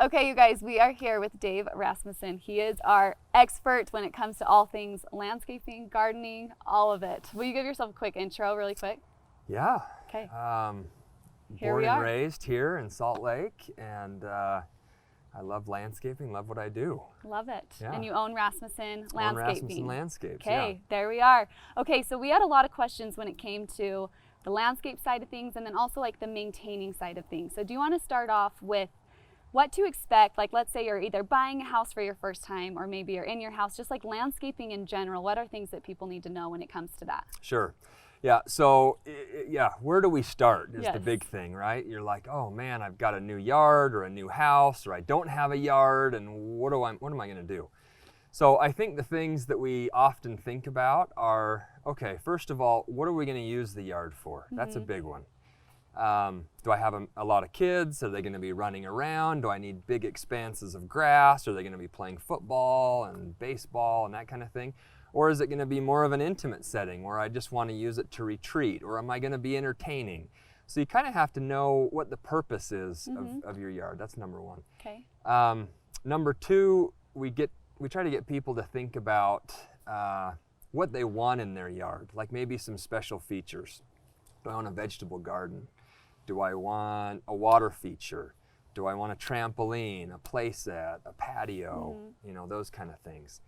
Okay, you guys, we are here with Dave Rasmussen. He is our expert when it comes to all things landscaping, gardening, all of it. Will you give yourself a quick intro really quick? Yeah. Okay. Born and raised here in Salt Lake, and I love landscaping, love what I do. Love it. Yeah. And you own Rasmussen Landscaping. Own Rasmussen Landscapes, Okay, yeah. there we are. Okay, so we had a lot of questions when it came to the landscape side of things and then also like the maintaining side of things. So do you want to start off with what to expect? Like, let's say you're either buying a house for your first time or maybe you're in your house, just like landscaping in general. What are things that people need to know when it comes to that? Sure. Yeah, so, where do we start is Yes. the big thing, right? You're like, oh man, I've got a new yard or a new house, or I don't have a yard, and what am I gonna do? So I think the things that we often think about are, okay, first of all, what are we gonna use the yard for? That's a big one. Do I have a lot of kids? Are they going to be running around? Do I need big expanses of grass? Are they going to be playing football and baseball and that kind of thing? Or is it going to be more of an intimate setting where I just want to use it to retreat? Or am I going to be entertaining? So you kind of have to know what the purpose is of your yard. That's number one. Okay. Number two, we try to get people to think about what they want in their yard, like maybe some special features. Do I want a vegetable garden? Do I want a water feature? Do I want a trampoline, a play set, a patio, you know, those kind of things.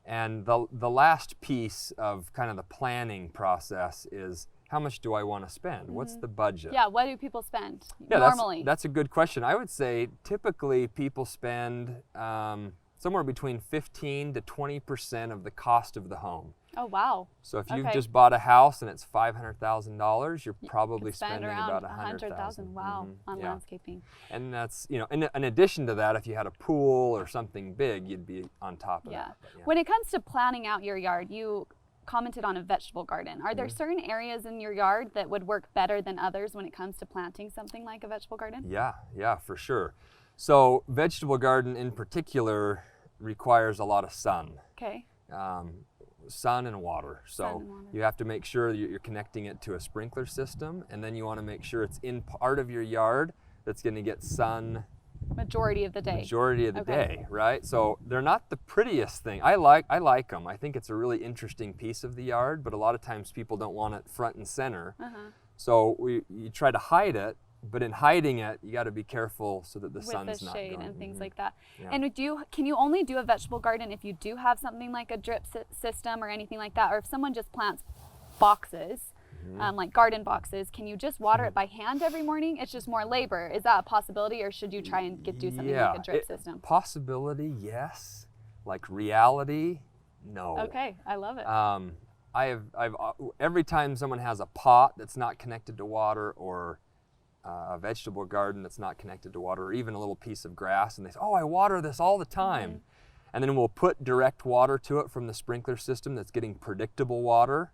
And the last piece of kind of the planning process is, how much do I want to spend? What's the budget? Yeah, what do people spend normally? That's a good question. I would say typically people spend somewhere between 15 to 20% of the cost of the home. Oh, wow. So if you've just bought a house and it's $500,000, you're probably spend spending around about $100,000. Wow, on yeah. landscaping. And that's, you know, in addition to that, if you had a pool or something big, you'd be on top of that. But, yeah. When it comes to planning out your yard, you commented on a vegetable garden. Are there certain areas in your yard that would work better than others when it comes to planting something like a vegetable garden? Yeah, for sure. So vegetable garden in particular requires a lot of sun. Okay. Sun and water. So you have to make sure that you're connecting it to a sprinkler system, and then you want to make sure it's in part of your yard that's going to get sun majority of the day, right? So they're not the prettiest thing. I like them. I think it's a really interesting piece of the yard, but a lot of times people don't want it front and center. So you try to hide it, but in hiding it, you got to be careful so that the sun's not shade going. and things like that. Yeah. And can you only do a vegetable garden if you do have something like a drip system or anything like that? Or if someone just plants boxes, like garden boxes, can you just water it by hand every morning? It's just more labor. Is that a possibility, or should you try and do something like a drip system? Possibility, yes. Like reality, no. Okay, I love it. I've every time someone has a pot that's not connected to water, or a vegetable garden that's not connected to water, or even a little piece of grass, and they say, oh, I water this all the time. And then we'll put direct water to it from the sprinkler system that's getting predictable water,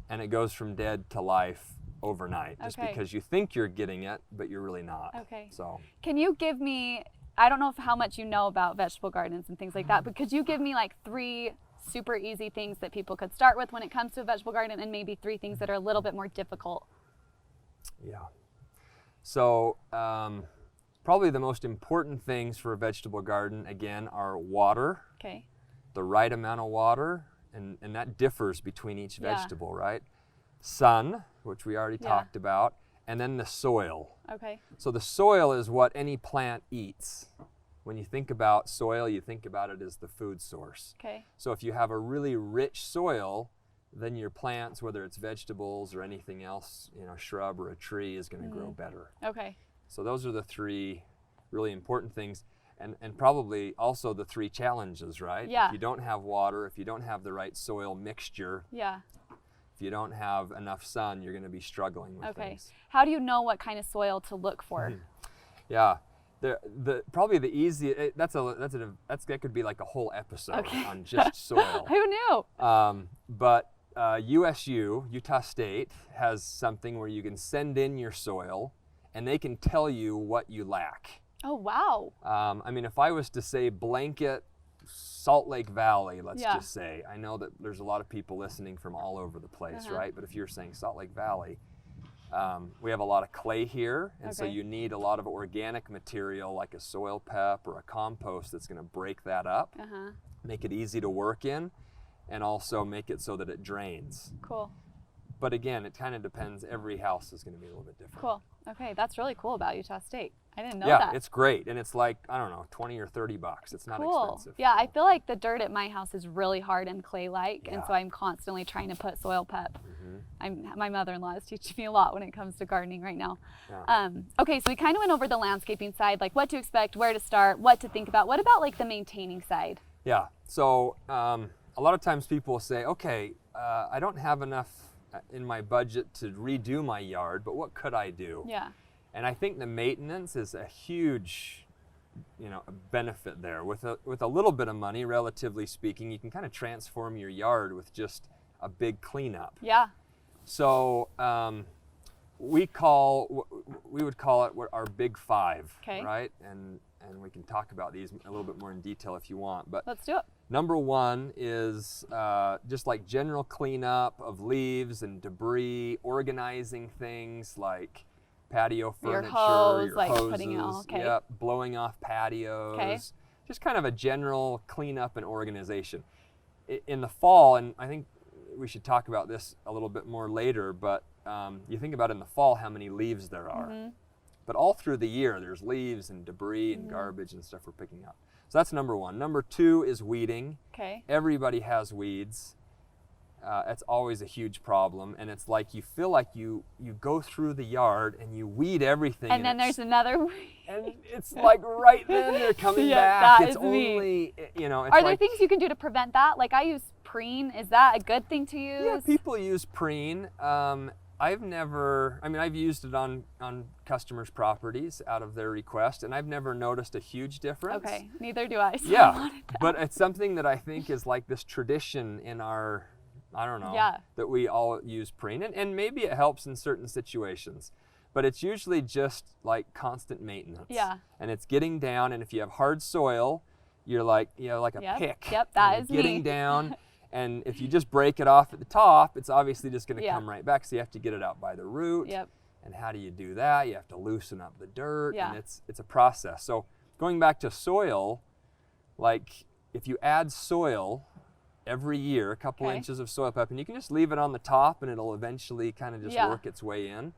and it goes from dead to life overnight, just because you think you're getting it, but you're really not. Okay. So can you give me, I don't know how much you know about vegetable gardens and things like that, but could you give me like 3 super easy things that people could start with when it comes to a vegetable garden, and maybe 3 things that are a little bit more difficult? Yeah. So probably the most important things for a vegetable garden, again, are water, the right amount of water, and that differs between each vegetable, right? Sun, which we already talked about, and then the soil. So the soil is what any plant eats. When you think about soil, you think about it as the food source. So if you have a really rich soil, then your plants, whether it's vegetables or anything else, you know, shrub or a tree, is going to grow better. So those are the 3 really important things, and probably also the 3 challenges, right? If you don't have water, if you don't have the right soil mixture, if you don't have enough sun, you're going to be struggling with things. How do you know what kind of soil to look for? Yeah. Probably the easiest, that could be like a whole episode on just soil. Who knew? But USU, Utah State, has something where you can send in your soil and they can tell you what you lack. Oh, wow. I mean, if I was to say blanket Salt Lake Valley, let's just say, I know that there's a lot of people listening from all over the place, right? But if you're saying Salt Lake Valley, We have a lot of clay here, and so you need a lot of organic material like a soil pep or a compost that's going to break that up, make it easy to work in, and also make it so that it drains. Cool. But again, it kind of depends. Every house is going to be a little bit different. Cool. Okay, that's really cool about Utah State. I didn't know that. Yeah, it's great, and it's like, I don't know, 20 or 30 bucks. It's not expensive. Yeah, I feel like the dirt at my house is really hard and clay-like, and so I'm constantly trying to put soil pep. My mother-in-law is teaching me a lot when it comes to gardening right now. Okay, so we kind of went over the landscaping side, like what to expect, where to start, what to think about. What about like the maintaining side? Yeah, so a lot of times people will say, okay, I don't have enough in my budget to redo my yard, but what could I do? Yeah. And I think the maintenance is a huge, benefit there. With a little bit of money, relatively speaking, you can kind of transform your yard with just a big cleanup. Yeah. So we would call it our big five, right? And we can talk about these a little bit more in detail if you want. But let's do it. Number one is just like general cleanup of leaves and debris, organizing things like patio furniture, your like hoses, putting it all, blowing off patios, just kind of a general cleanup and organization. In the fall, and I think we should talk about this a little bit more later, but you think about in the fall how many leaves there are. But all through the year, there's leaves and debris and garbage and stuff we're picking up. So that's number one. Number two is weeding. Everybody has weeds. It's always a huge problem, and it's like you feel like you go through the yard and you weed everything, and then there's another weed. And it's like right then they're coming back. That it's is only it's Are there things you can do to prevent that? Like I use preen. Is that a good thing to use? Yeah, people use preen. I've used it on customers' properties out of their request, and I've never noticed a huge difference. Okay, neither do I. So yeah, but it's something that I think is like this tradition in our, I don't know, that we all use preen, and maybe it helps in certain situations, but it's usually just like constant maintenance. Yeah. And it's getting down, and if you have hard soil, you're like, like a pick. Yep, that is getting down. And if you just break it off at the top, it's obviously just going to come right back. So you have to get it out by the root. And how do you do that? You have to loosen up the dirt, and it's a process. So going back to soil, like if you add soil every year, a couple inches of soil pep, and you can just leave it on the top, and it'll eventually kind of just work its way in.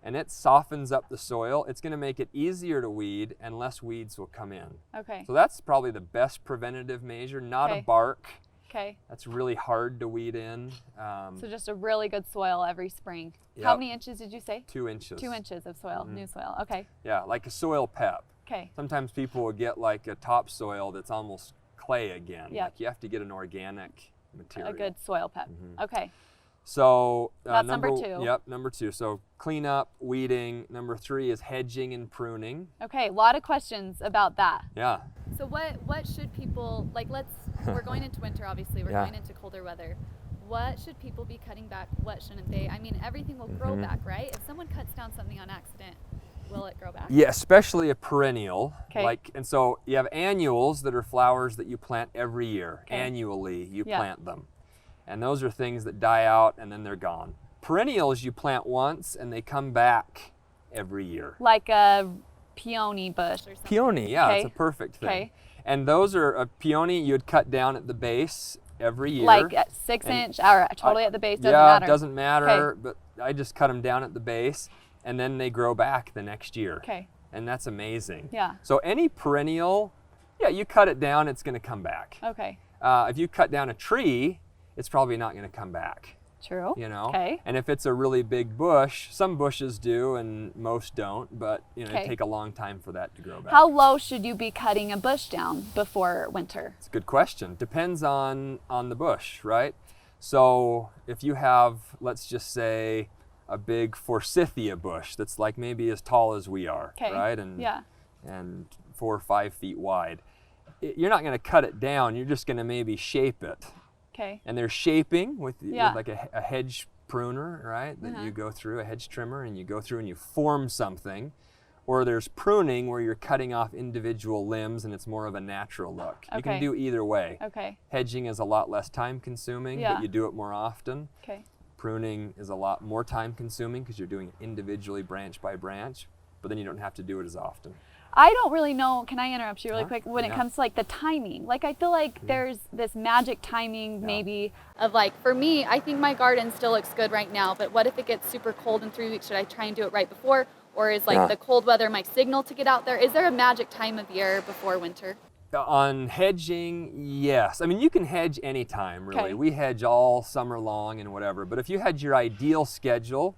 And it softens up the soil. It's going to make it easier to weed, and less weeds will come in. So that's probably the best preventative measure, not a bark. That's really hard to weed in. So just a really good soil every spring. How many inches did you say? 2 inches. 2 inches of soil, new soil. Yeah, like a soil pep. Sometimes people will get like a topsoil that's almost clay again. Like you have to get an organic material. A good soil pep. So that's number two. Yep, number two. So cleanup, weeding. Number three is hedging and pruning. Okay, a lot of questions about that. Yeah. So what should people, like we're going into winter obviously, we're going into colder weather. What should people be cutting back? What shouldn't they? I mean, everything will grow back, right? If someone cuts down something on accident, will it grow back? Yeah, especially a perennial. And so you have annuals that are flowers that you plant every year. Annually you plant them. And those are things that die out and then they're gone. Perennials you plant once and they come back every year. Like a peony bush or something. Peony, yeah, it's a perfect thing. And those are a peony you'd cut down at the base every year. Like at 6 inch or totally at the base, doesn't matter. Yeah, it doesn't matter, but I just cut them down at the base and then they grow back the next year. And that's amazing. So any perennial, you cut it down, it's gonna come back. If you cut down a tree, it's probably not gonna come back. True. And if it's a really big bush, some bushes do and most don't, but it take a long time for that to grow back. How low should you be cutting a bush down before winter? It's a good question. Depends on the bush, right? So if you have, let's just say, a big forsythia bush that's like maybe as tall as we are, right? And 4 or 5 feet wide. You're not gonna cut it down, you're just gonna maybe shape it. And there's shaping with like a hedge pruner, right? That you go through, a hedge trimmer, and you go through and you form something. Or there's pruning where you're cutting off individual limbs and it's more of a natural look. You can do either way. Hedging is a lot less time consuming, but you do it more often. pruning is a lot more time consuming because you're doing it individually branch by branch, but then you don't have to do it as often. I don't really know, can I interrupt you really quick, when it comes to like the timing? Like I feel like there's this magic timing maybe of like, for me, I think my garden still looks good right now, but what if it gets super cold in 3 weeks? Should I try and do it right before? Or is like the cold weather my signal to get out there? Is there a magic time of year before winter? On hedging, yes. I mean, you can hedge anytime, really. Okay. We hedge all summer long and whatever, but if you had your ideal schedule,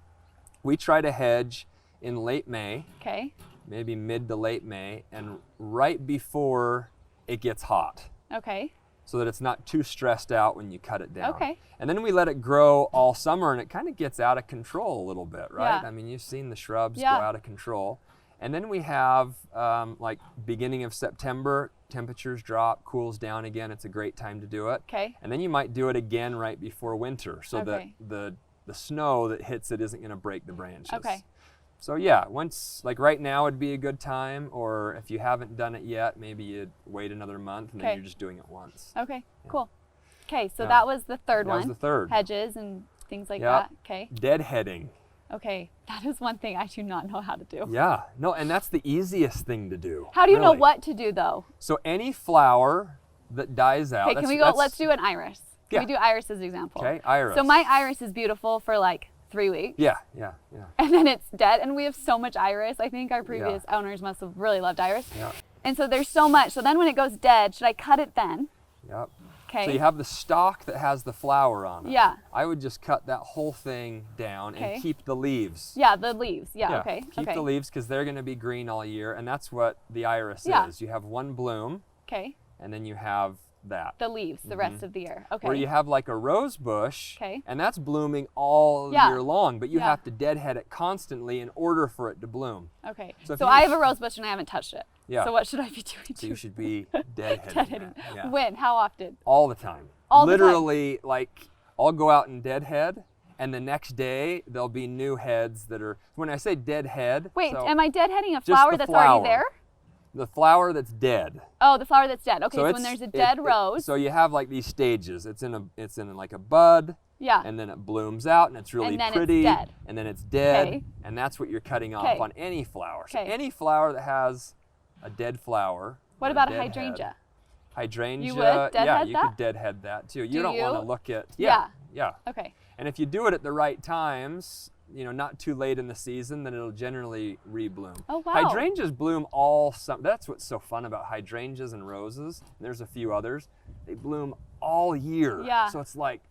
we try to hedge in late May. Okay. Maybe mid to late May, and right before it gets hot. Okay. So that it's not too stressed out when you cut it down. Okay. And then we let it grow all summer, and it kind of gets out of control a little bit, right? Yeah. I mean, you've seen the shrubs go out of control. And then we have like beginning of September, temperatures drop, cools down again. It's a great time to do it. Okay. And then you might do it again right before winter, so that the snow that hits it isn't going to break the branches. Okay. So yeah, once, like right now would be a good time, or if you haven't done it yet, maybe you'd wait another month and then you're just doing it once. Okay, cool. Okay, so that was the third one. That was the third. Hedges and things like that. Okay. Deadheading. Okay, that is one thing I do not know how to do. Yeah, no, and that's the easiest thing to do. How do you know what to do though? So any flower that dies out. Okay, can we go, let's do an iris. Can we do iris as an example? Okay, iris. So my iris is beautiful for like 3 weeks. Yeah. And then it's dead, and we have so much iris. I think our previous owners must have really loved iris. Yeah. And so there's so much. So then when it goes dead, should I cut it then? Yep. Okay. So you have the stalk that has the flower on it. Yeah. I would just cut that whole thing down and keep the leaves. Yeah, the leaves. Yeah, okay. Keep the leaves because they're going to be green all year, and that's what the iris is. You have one bloom. Okay. And then you have that. The leaves the rest of the year. Okay. Where you have like a rose bush, okay, and that's blooming all year long, but you have to deadhead it constantly in order for it to bloom. Okay. So I have a rose bush and I haven't touched it. Yeah. So what should I be doing? So you should be deadheading. Yeah. When? How often? All the time. All Literally, the time. like I'll go out and deadhead, and the next day there'll be new heads that are. When I say deadhead. Wait, so am I deadheading a flower that's already there? The flower that's dead. Oh, the flower that's dead. Okay, so when there's a dead rose. So you have like these stages. It's in like a bud. Yeah. And then it blooms out and it's really pretty. It's dead. And then it's dead. Okay. And that's what you're cutting off on any flower. So Okay. any flower that has a dead flower. What about a hydrangea? Hydrangea. You would deadhead you that? could deadhead that too. Do don't you? want to look at. Yeah. Okay. And if you do it at the right times, not too late in the season, then it'll generally rebloom. Oh, wow. Hydrangeas bloom all summer. That's what's so fun about hydrangeas and roses. There's a few others. They bloom all year. Yeah. So it's like,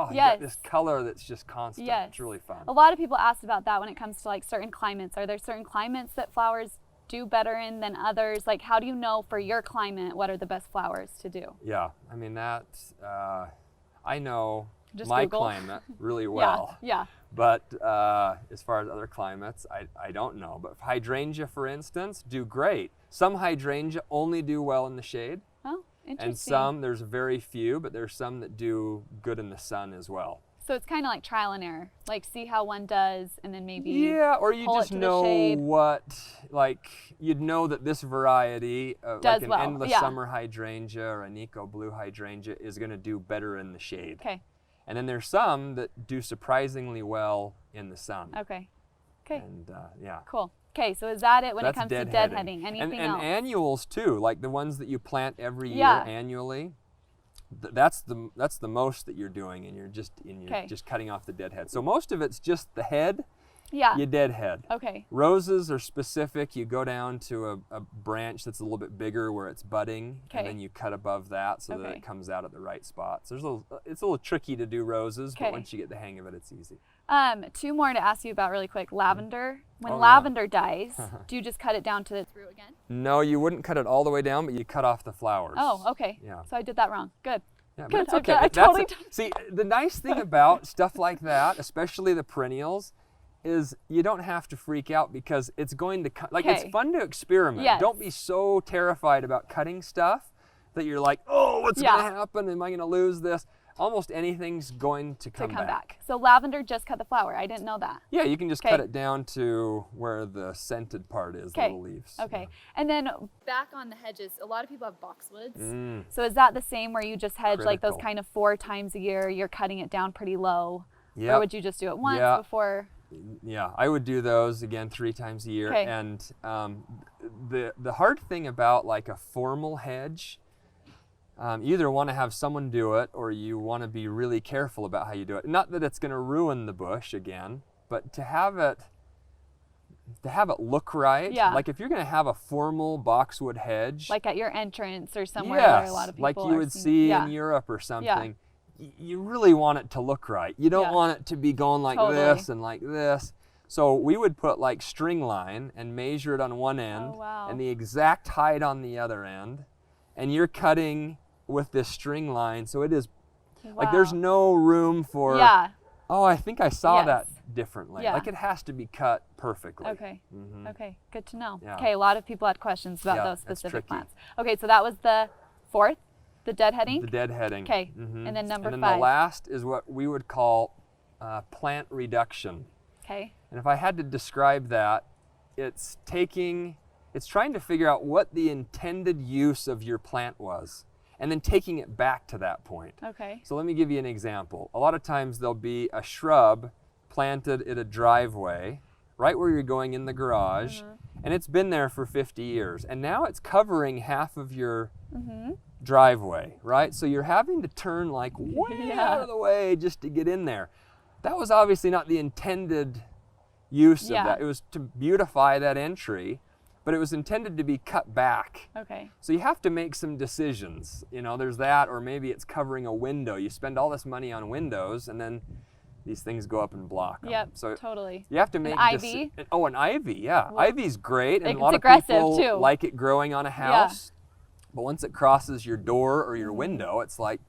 you got this color that's just constant. Yes. It's really fun. A lot of people ask about that when it comes to like certain climates. Are there certain climates that flowers do better in than others? Like, how do you know for your climate what are the best flowers to do? Yeah. I mean, that's, I know just my Google. climate really well. Yeah. But as far as other climates, I don't know. But hydrangea, for instance, do great. Some hydrangea only do well in the shade. Oh, interesting. And some, there's very few, but there's some that do good in the sun as well. So it's kind of like trial and error. Like see how one does and then maybe or you just know what, like you'd know that this variety, like an endless summer hydrangea or a Nico blue hydrangea is going to do better in the shade. Okay. And then there's some that do surprisingly well in the sun. Okay. And Cool. Okay, so is that it when That's it comes to deadheading? Anything else? And annuals too, like the ones that you plant every year annually. That's the most that you're doing, and you're just cutting off the deadhead. So most of it's just the head. Yeah. You deadhead. Okay. Roses are specific. You go down to a branch that's a little bit bigger where it's budding, and then you cut above that so that it comes out at the right spots. It's a little tricky to do roses, but once you get the hang of it, it's easy. Two more to ask you about really quick. Lavender. When lavender dies, do you just cut it down to its root again? No, you wouldn't cut it all the way down, but you cut off the flowers. Oh, okay. Yeah. So I did that wrong. Good. Yeah, Good. But it's okay. See, the nice thing about stuff like that, especially the perennials, is you don't have to freak out because it's going to cut. Like it's fun to experiment. Yes. Don't be so terrified about cutting stuff that you're like, oh, what's going to happen? Am I going to lose this? Almost anything's going to come back. So lavender just cut the flower. I didn't know that. Yeah, you can just cut it down to where the scented part is, the little leaves. Okay. And then back on the hedges, a lot of people have boxwoods. So is that the same where you just hedge like those kind of 4 times a year, you're cutting it down pretty low? Yep. Or would you just do it once before? Yeah, I would do those again 3 times a year. Okay. And the hard thing about like a formal hedge, you either want to have someone do it or you want to be really careful about how you do it. Not that it's going to ruin the bush again, but to have it look right. Yeah. Like if you're going to have a formal boxwood hedge, like at your entrance or somewhere where a lot of people like you would see in Europe or something, you really want it to look right. You don't want it to be going like this and like this. So we would put like string line and measure it on one end and the exact height on the other end, and you're cutting with this string line, so it is like there's no room for oh, I think I saw that differently. Like it has to be cut perfectly. Okay. Okay, good to know. Yeah. Okay, a lot of people had questions about those specific plants. Okay, so that was the 4th, the deadheading? The deadheading. Okay, and then number 5. And then the last is what we would call plant reduction. Okay. And if I had to describe that, it's trying to figure out what the intended use of your plant was, and then taking it back to that point. Okay. So let me give you an example. A lot of times there'll be a shrub planted in a driveway, right where you're going in the garage, and it's been there for 50 years, and now it's covering half of your driveway, right? So you're having to turn like way out of the way just to get in there. That was obviously not the intended use of that. It was to beautify that entry, but it was intended to be cut back. Okay. So you have to make some decisions. You know, there's that, or maybe it's covering a window. You spend all this money on windows, and then these things go up and block them. Yep, so totally. You have to make ivy. Oh, an ivy, yeah. Well, Ivy's great, and a lot of people like it growing on a house. But once it crosses your door or your window, it's like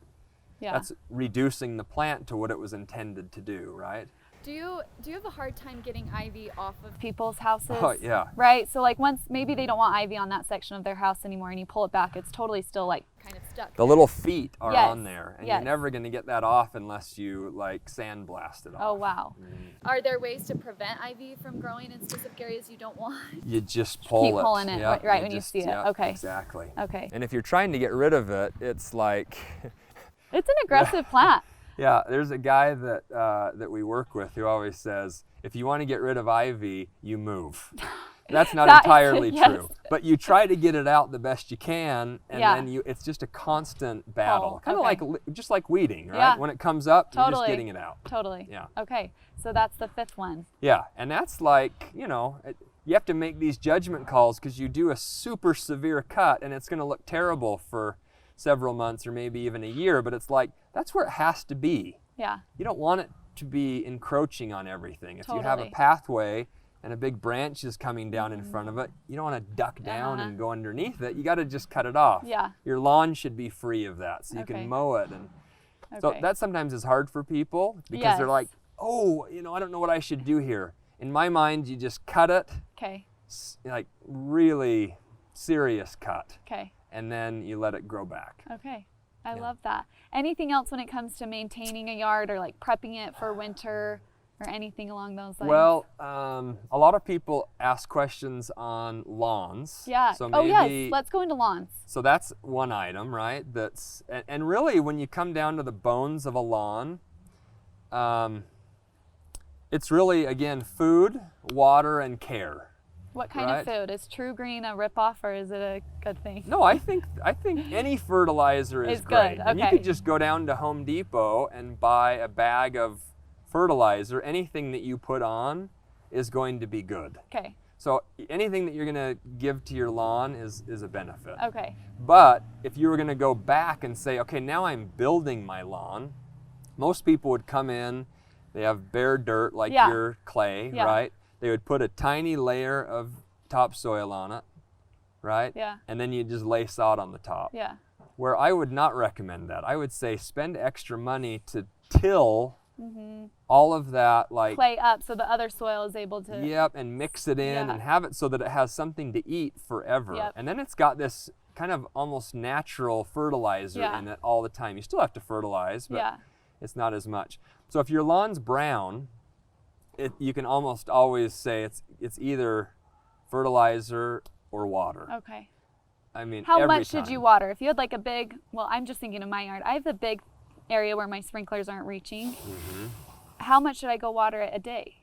that's reducing the plant to what it was intended to do, right? Do you have a hard time getting ivy off of people's houses? Oh, yeah. Right? So like once maybe they don't want ivy on that section of their house anymore and you pull it back, it's totally still like kind of stuck. The little feet are on there, and you're never going to get that off unless you like sandblast it off. Oh, wow. Are there ways to prevent ivy from growing in specific areas you don't want? You just pull Keep pulling it right when you see it. Okay. Exactly. Okay. And if you're trying to get rid of it, it's like... It's an aggressive plant. Yeah, there's a guy that we work with who always says, if you want to get rid of ivy, you move. That's not entirely true, but you try to get it out the best you can, and then it's just a constant battle, kind of like just like weeding, right? Yeah. When it comes up, you're just getting it out. Totally. Yeah. Okay, so that's the 5th one. Yeah, and that's like, you know, you have to make these judgment calls because you do a super severe cut, and it's going to look terrible for several months or maybe even a year, but it's like that's where it has to be. Yeah. You don't want it to be encroaching on everything. If you have a pathway and a big branch is coming down in front of it, you don't want to duck down and go underneath it. You got to just cut it off. Yeah. Your lawn should be free of that, so you can mow it. And so that sometimes is hard for people because they're like, oh, you know, I don't know what I should do here. In my mind, you just cut it. Okay. Like really serious cut. Okay. And then you let it grow back. Okay. I love that. Anything else when it comes to maintaining a yard or like prepping it for winter or anything along those lines? Well, a lot of people ask questions on lawns. Yeah. So maybe, let's go into lawns. So that's one item, right? And really when you come down to the bones of a lawn, it's really, again, food, water, and care. What kind of food? Is True Green a ripoff or is it a good thing? No, I think any fertilizer is great. Good. And you could just go down to Home Depot and buy a bag of fertilizer. Anything that you put on is going to be good. Okay. So anything that you're going to give to your lawn is a benefit. Okay. But if you were going to go back and say, okay, now I'm building my lawn, most people would come in, they have bare dirt like your clay, right? They would put a tiny layer of topsoil on it, right? Yeah. And then you just lay sod on the top. Yeah. Where I would not recommend that. I would say spend extra money to till all of that, like clay up so the other soil is able to. Yep, and mix it in and have it so that it has something to eat forever. Yep. And then it's got this kind of almost natural fertilizer in it all the time. You still have to fertilize, but it's not as much. So if your lawn's brown, you can almost always say it's either fertilizer or water. Okay. I mean, how much should you water? If you had like a big, well, I'm just thinking of my yard. I have the big area where my sprinklers aren't reaching. how much should I go water it a day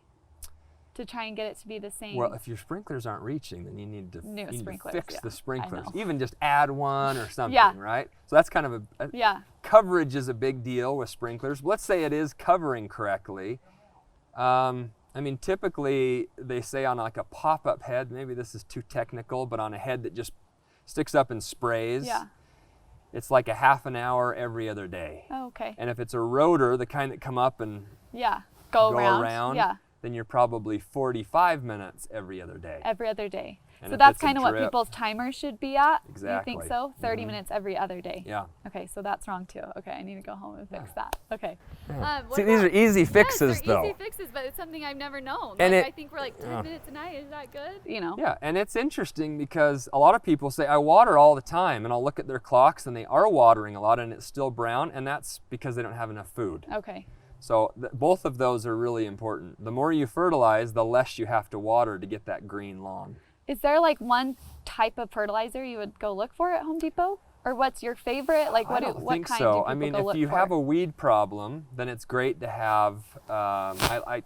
to try and get it to be the same? Well, if your sprinklers aren't reaching, then you need to, fix the sprinklers. Even just add one or something, right? So that's kind of coverage is a big deal with sprinklers. Let's say it is covering correctly. I mean, typically they say on like a pop-up head, maybe this is too technical, but on a head that just sticks up and sprays, it's like a half an hour every other day. Oh, okay. And if it's a rotor, the kind that come up and go around, then you're probably 45 minutes every other day. Every other day. And so that's kind of what people's timers should be at? Exactly. You think so? 30 minutes every other day? Yeah. Okay, so that's wrong too. Okay, I need to go home and fix that. Okay. See, these are easy fixes, though. Easy fixes, but it's something I've never known. And I think we're like 10 minutes a night. Is that good? You know? Yeah, and it's interesting because a lot of people say, I water all the time, and I'll look at their clocks and they are watering a lot and it's still brown, and that's because they don't have enough food. Okay. So both of those are really important. The more you fertilize, the less you have to water to get that green lawn. Is there like one type of fertilizer you would go look for at Home Depot? Or what's your favorite? Like what kind do people go look for? I mean, if you have a weed problem, then it's great to have, I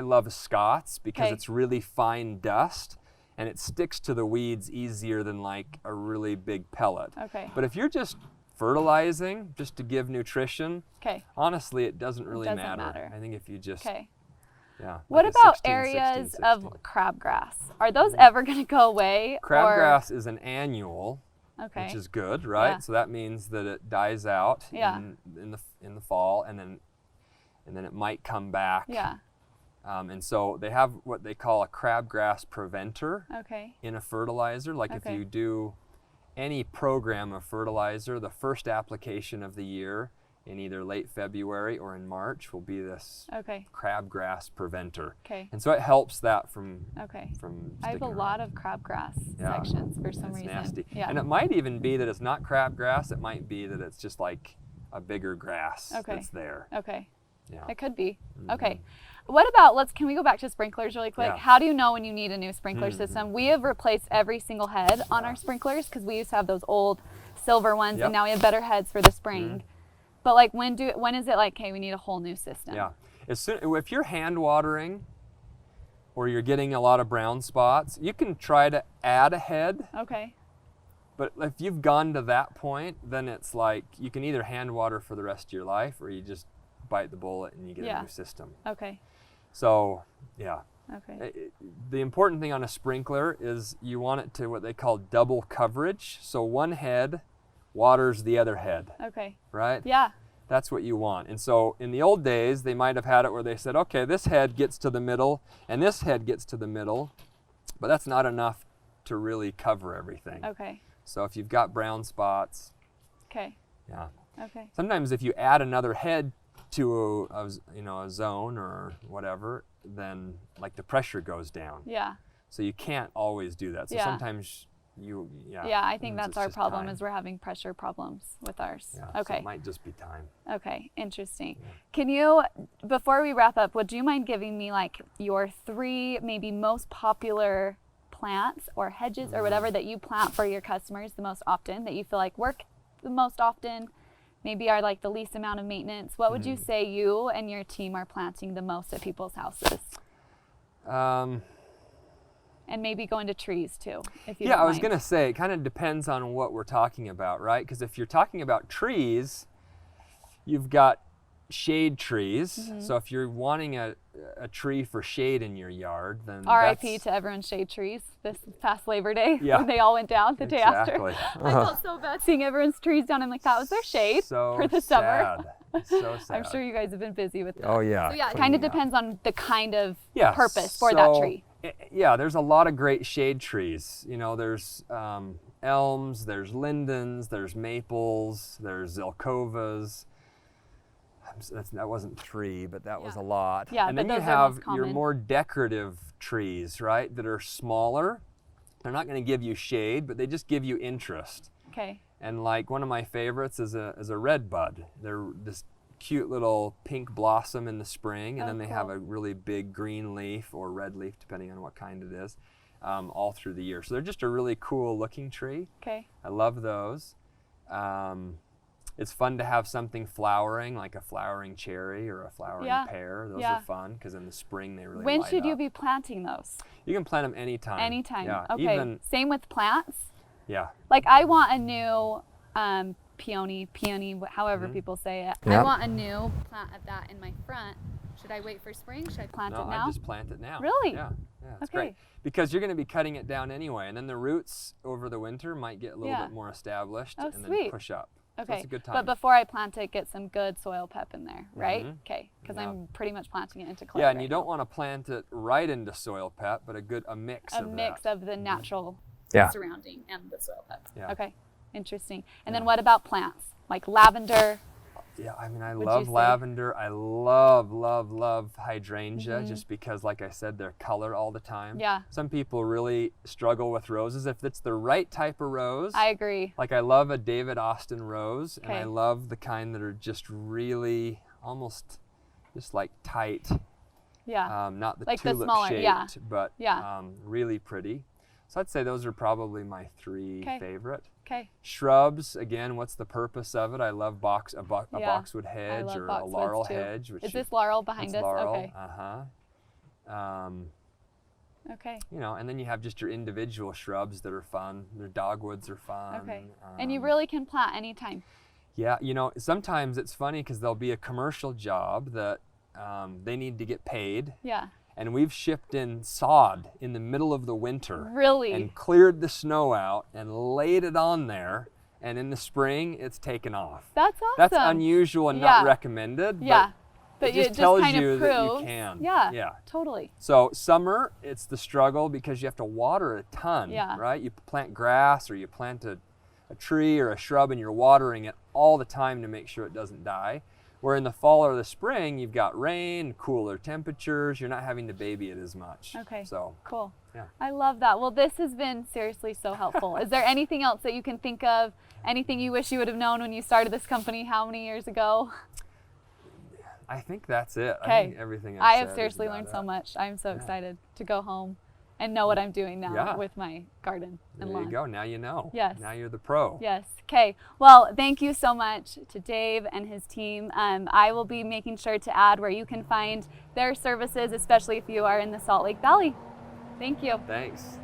love Scott's because it's really fine dust and it sticks to the weeds easier than like a really big pellet. Okay. But if you're just fertilizing just to give nutrition, honestly, it doesn't really matter. I think if you just, what about areas of crabgrass? Are those ever going to go away? Crabgrass is an annual, which is good, right? So that means that it dies out in the fall, and then it might come back. And so they have what they call a crabgrass preventer in a fertilizer. Like if you do any program of fertilizer, the first application of the year in either late February or in March will be this crabgrass preventer. And so it helps that from I have a lot of crabgrass sections for some reason. Nasty. And it might even be that it's not crabgrass, it might be that it's just like a bigger grass that's there. It could be. What about, can we go back to sprinklers really quick? How do you know when you need a new sprinkler system? We have replaced every single head on our sprinklers because we used to have those old silver ones and now we have better heads for the spring. But like when is it like, hey, we need a whole new system? If you're hand watering or you're getting a lot of brown spots, you can try to add a head. But if you've gone to that point, then it's like you can either hand water for the rest of your life or you just bite the bullet and you get a new system. So, the important thing on a sprinkler is you want it to what they call double coverage. So one head waters the other head. Right? That's what you want. And so in the old days, they might have had it where they said, okay, this head gets to the middle and this head gets to the middle, but that's not enough to really cover everything. So if you've got brown spots, sometimes if you add another head to a zone or whatever, then like the pressure goes down. So you can't always do that. So sometimes I think that's our problem is we're having pressure problems with ours. So it might just be time. Interesting. Can you, before we wrap up, would you mind giving me like your 3 maybe most popular plants or hedges or whatever that you plant for your customers the most often, that you feel like work the most often, maybe are like the least amount of maintenance? What would you say you and your team are planting the most at people's houses? And maybe go into trees too, if you don't I was mind. going to say, it kind of depends on what we're talking about, right? Because if you're talking about trees, you've got shade trees. So if you're wanting a tree for shade in your yard, then RIP to everyone's shade trees this past Labor Day when they all went down the day after. I felt so bad seeing everyone's trees down. I'm like, that was their shade for the summer. So sad. I'm sure you guys have been busy with that. Oh yeah. So it kind of depends on the kind of purpose for that tree. There's a lot of great shade trees. There's elms, there's lindens, there's maples, there's zelkovas. That wasn't 3, but that was a lot. And then you have your more decorative trees, right, that are smaller. They're not going to give you shade, but they just give you interest. And like one of my favorites is a red bud. They're this cute little pink blossom in the spring, and then they have a really big green leaf or red leaf, depending on what kind it is, all through the year. So they're just a really cool looking tree. I love those. It's fun to have something flowering, like a flowering cherry or a flowering pear. Those are fun because in the spring they really When light should you up. be planting those? You can plant them anytime. Anytime. Yeah. Okay. Same with plants? Yeah. Like I want a new peony, however people say it. Yeah. I want a new plant of that in my front. Should I wait for spring? Should I plant it now? No, I just plant it now. Really? Yeah. That's great. Because you're going to be cutting it down anyway, and then the roots over the winter might get a little bit more established and then push up. Okay. So it's a good time. But before I plant it, get some good soil pep in there, right? Okay. Because I'm pretty much planting it into clay. Yeah, and you don't want to plant it right into soil pep, but a mix of that. A mix of the natural surrounding and the soil pep. Yeah. Okay. Interesting. And then what about plants? Like lavender? Yeah, I mean, I love lavender. I love hydrangea just because, like I said, they're color all the time. Yeah. Some people really struggle with roses. If it's the right type of rose. I agree. Like I love a David Austin rose, and I love the kind that are just really almost just like tight. Yeah. Not the like tulip the smaller, shaped, but really pretty. So I'd say those are probably my three favorite. Okay. Shrubs, again, what's the purpose of it? I love a boxwood hedge or a laurel hedge. Is this laurel behind us? Laurel. Okay. Okay. You know, and then you have just your individual shrubs that are fun. Their dogwoods are fun. Okay. And you really can plant anytime. Yeah, you know, sometimes it's funny because there'll be a commercial job that they need to get paid. Yeah. And we've shipped in sod in the middle of the winter. Really? And cleared the snow out and laid it on there. And in the spring, it's taken off. That's awesome. That's unusual and not recommended. But it just tells kind you of that proves. you can. Yeah, totally. So summer, it's the struggle because you have to water a ton, Yeah. right? You plant grass or you plant a tree or a shrub and you're watering it all the time to make sure it doesn't die. Where in the fall or the spring, you've got rain, cooler temperatures, you're not having to baby it as much. Okay, so cool. Yeah. I love that. Well, this has been seriously so helpful. Is there anything else that you can think of? Anything you wish you would have known when you started this company how many years ago? I think that's it. Okay. I think everything I said have is seriously about learned it. so much. I'm so excited to go home and know what I'm doing now with my garden and lawn. There you go. Now you know. Yes. Now you're the pro. Yes. Okay. Well, thank you so much to Dave and his team. I will be making sure to add where you can find their services, especially if you are in the Salt Lake Valley. Thank you. Thanks.